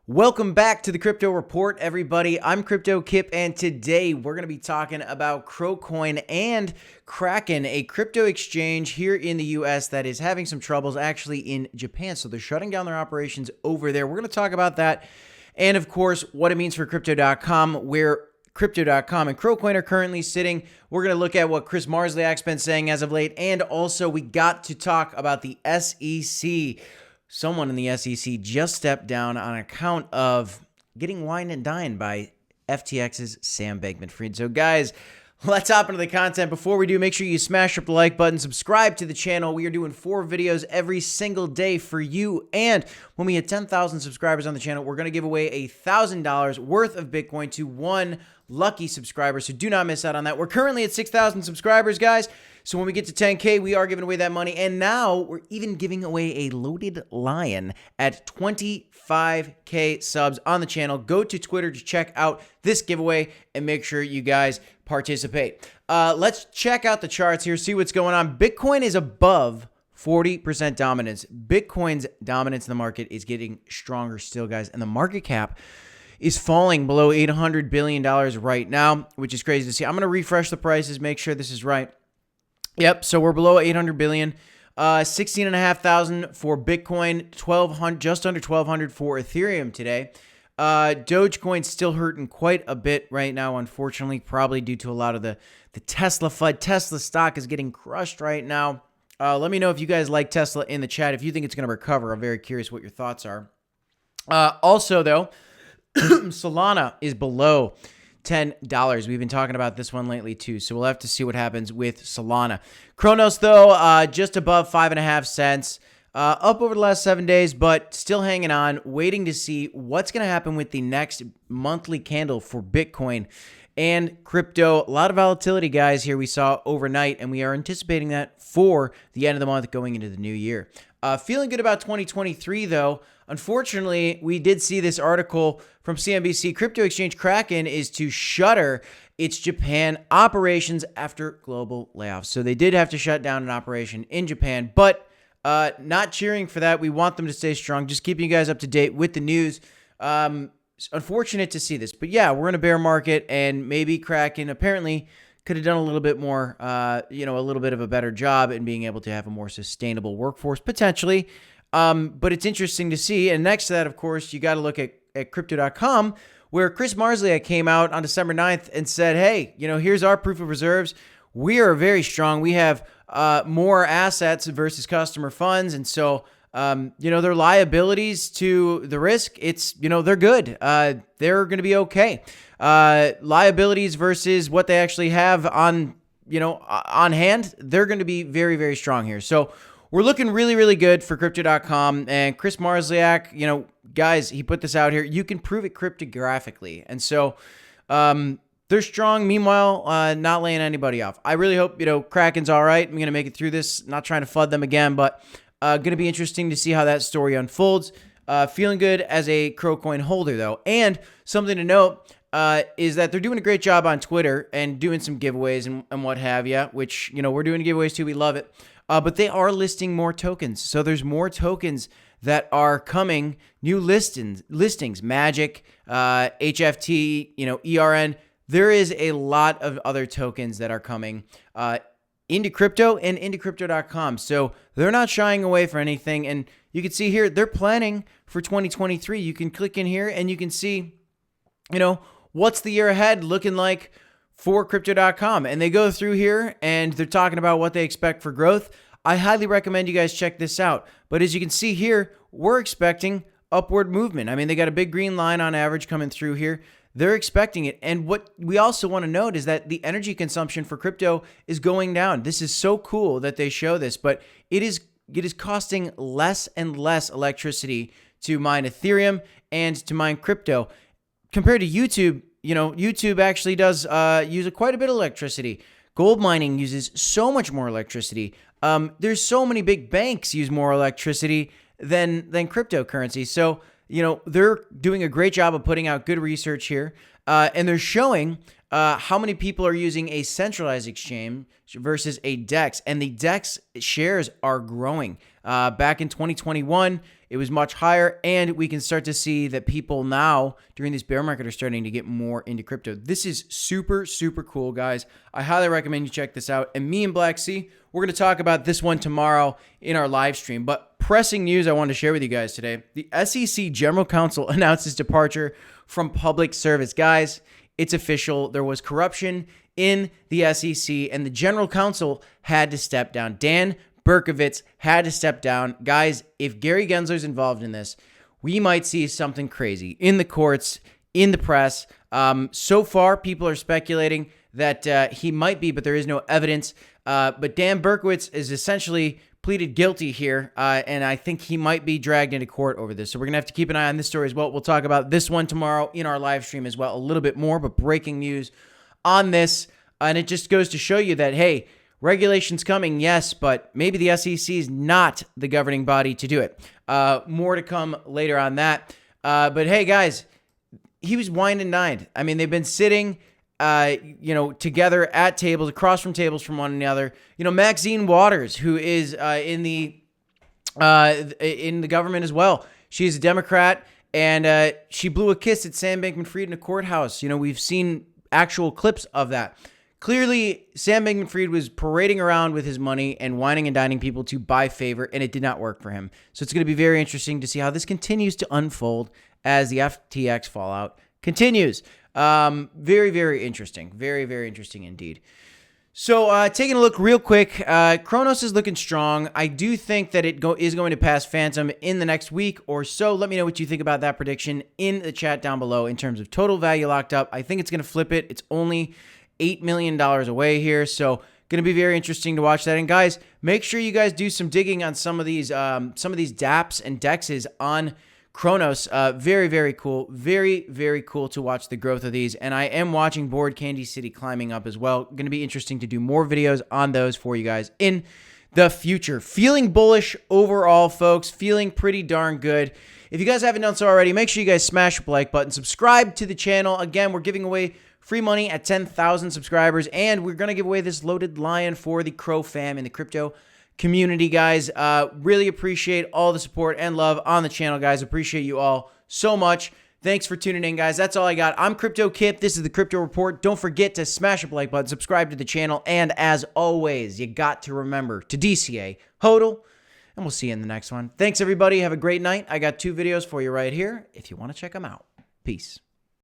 Welcome back to the Crypto Report, everybody. I'm Cryptokip, and today we're going to be talking about Crocoin and Kraken, a crypto exchange here in the US that is having some troubles actually in Japan. So they're shutting down their operations over there. We're going to talk about that and, of course, what it means for Crypto.com, where Crypto.com and Crocoin are currently sitting. We're going to look at what Chris Marszalek's been saying as of late, and also we got to talk about the SEC. Someone in the SEC just stepped down on account of getting wined and dined by FTX's Sam Bankman-Fried. So guys, let's hop into the content. Before we do, make sure you smash up the like button, subscribe to the channel. We are doing 4 videos every single day for you. And when we hit 10,000 subscribers on the channel, we're going to give away $1,000 worth of Bitcoin to one lucky subscriber. So do not miss out on that. We're currently at 6,000 subscribers, guys. So when we get to 10K, we are giving away that money. And now we're even giving away a loaded lion at 25K subs on the channel. Go to Twitter to check out this giveaway and make sure you guys participate. Let's check out the charts here, see what's going on. Bitcoin is above 40% dominance. Bitcoin's dominance in the market is getting stronger still, guys. And the market cap is falling below $800 billion right now, which is crazy to see. I'm going to refresh the prices, make sure this is right. Yep, so we're below 800 billion. 16,500 for Bitcoin, 1,200, just under 1,200 for Ethereum today. Dogecoin's still hurting quite a bit right now, unfortunately, probably due to a lot of the Tesla FUD. Tesla stock is getting crushed right now. Let me know if you guys like Tesla in the chat. If you think it's going to recover, I'm very curious what your thoughts are. Also, though, Solana is below $10. We've been talking about this one lately too, so we'll have to see what happens with Solana. Cronos, though, just above 5.5 cents, up over the last 7 days, but still hanging on, waiting to see what's going to happen with the next monthly candle for Bitcoin and crypto. A lot of volatility, guys, here we saw overnight, and we are anticipating that for the end of the month going into the new year. Feeling good about 2023, though. Unfortunately, we did see this article from CNBC. Crypto exchange Kraken is to shutter its Japan operations after global layoffs. So they did have to shut down an operation in Japan, but not cheering for that. We want them to stay strong. Just keeping you guys up to date with the news. It's unfortunate to see this, but yeah, we're in a bear market, and maybe Kraken apparently could have done a little bit more, a little bit of a better job in being able to have a more sustainable workforce, potentially. But it's interesting to see. And next to that, of course, you got to look at crypto.com, where Chris Marszalek came out on December 9th and said, hey, here's our proof of reserves. We are very strong. We have more assets versus customer funds. And so, their liabilities to the risk, they're good. They're going to be okay. Liabilities versus what they actually have on hand, they're going to be very, very strong here. So we're looking really, really good for crypto.com. And Chris Marszalek, guys, he put this out here. You can prove it cryptographically. And so they're strong. Meanwhile, not laying anybody off. I really hope, Kraken's all right. I'm going to make it through this. Not trying to flood them again, but going to be interesting to see how that story unfolds. Feeling good as a Crocoin holder, though. And something to note is that they're doing a great job on Twitter and doing some giveaways and what have you, which, we're doing giveaways too. We love it. But they are listing more tokens. So there's more tokens that are coming, new listings, Magic, HFT, ERN. There is a lot of other tokens that are coming into crypto and into crypto.com. So they're not shying away for anything. And you can see here, they're planning for 2023. You can click in here and you can see, what's the year ahead looking like for crypto.com. And they go through here and they're talking about what they expect for growth. I highly recommend you guys check this out. But as you can see here, we're expecting upward movement. I mean, they got a big green line on average coming through here. They're expecting it. And what we also want to note is that the energy consumption for crypto is going down. This is so cool that they show this, but it is costing less and less electricity to mine Ethereum and to mine crypto compared to YouTube. YouTube actually does use quite a bit of electricity. Gold mining uses so much more electricity. There's so many big banks use more electricity than cryptocurrency. So, they're doing a great job of putting out good research here. And they're showing how many people are using a centralized exchange versus a DEX. And the DEX shares are growing. Back in 2021, It was much higher, and we can start to see that people now during this bear market are starting to get more into crypto. This is super, super cool, guys. I highly recommend you check this out. And me and Black Sea, we're going to talk about this one tomorrow in our live stream. But pressing news I wanted to share with you guys today. The SEC General Counsel announced his departure from public service. Guys, it's official. There was corruption in the SEC, and the General Counsel had to step down. Dan Berkovitz had to step down. Guys, if Gary Gensler's involved in this, we might see something crazy in the courts, in the press. So far, people are speculating that he might be, but there is no evidence. But Dan Berkowitz is essentially pleaded guilty here, and I think he might be dragged into court over this. So we're going to have to keep an eye on this story as well. We'll talk about this one tomorrow in our live stream as well, a little bit more, but breaking news on this. And it just goes to show you that, hey, regulation's coming, yes, but maybe the SEC is not the governing body to do it. More to come later on that. But hey, guys, he was wined and dined. I mean, they've been sitting together at tables, across from tables from one another. Maxine Waters, who is in the government as well. She's a Democrat, and she blew a kiss at Sam Bankman-Fried in a courthouse. We've seen actual clips of that. Clearly, Sam Bankman-Fried was parading around with his money and wining and dining people to buy favor, and it did not work for him. So it's going to be very interesting to see how this continues to unfold as the FTX fallout continues. Very, very interesting. Very, very interesting indeed. So taking a look real quick, Cronos is looking strong. I do think that it is going to pass Fantom in the next week or so. Let me know what you think about that prediction in the chat down below in terms of total value locked up. I think it's going to flip it. It's only $8 million away here, so going to be very interesting to watch that. And guys, make sure you guys do some digging on some of these dApps and DEXs on Cronos. Very, very cool. Very, very cool to watch the growth of these. And I am watching Board Candy City climbing up as well. Going to be interesting to do more videos on those for you guys in the future. Feeling bullish overall, folks. Feeling pretty darn good. If you guys haven't done so already, make sure you guys smash the like button. Subscribe to the channel. Again, we're giving away free money at 10,000 subscribers, and we're going to give away this loaded lion for the Crow fam in the crypto community, guys. Really appreciate all the support and love on the channel, guys. Appreciate you all so much. Thanks for tuning in, guys. That's all I got. I'm Cryptokip. This is the Crypto Report. Don't forget to smash the like button, subscribe to the channel, and as always, you got to remember to DCA, HODL, and we'll see you in the next one. Thanks, everybody. Have a great night. I got 2 videos for you right here if you want to check them out. Peace.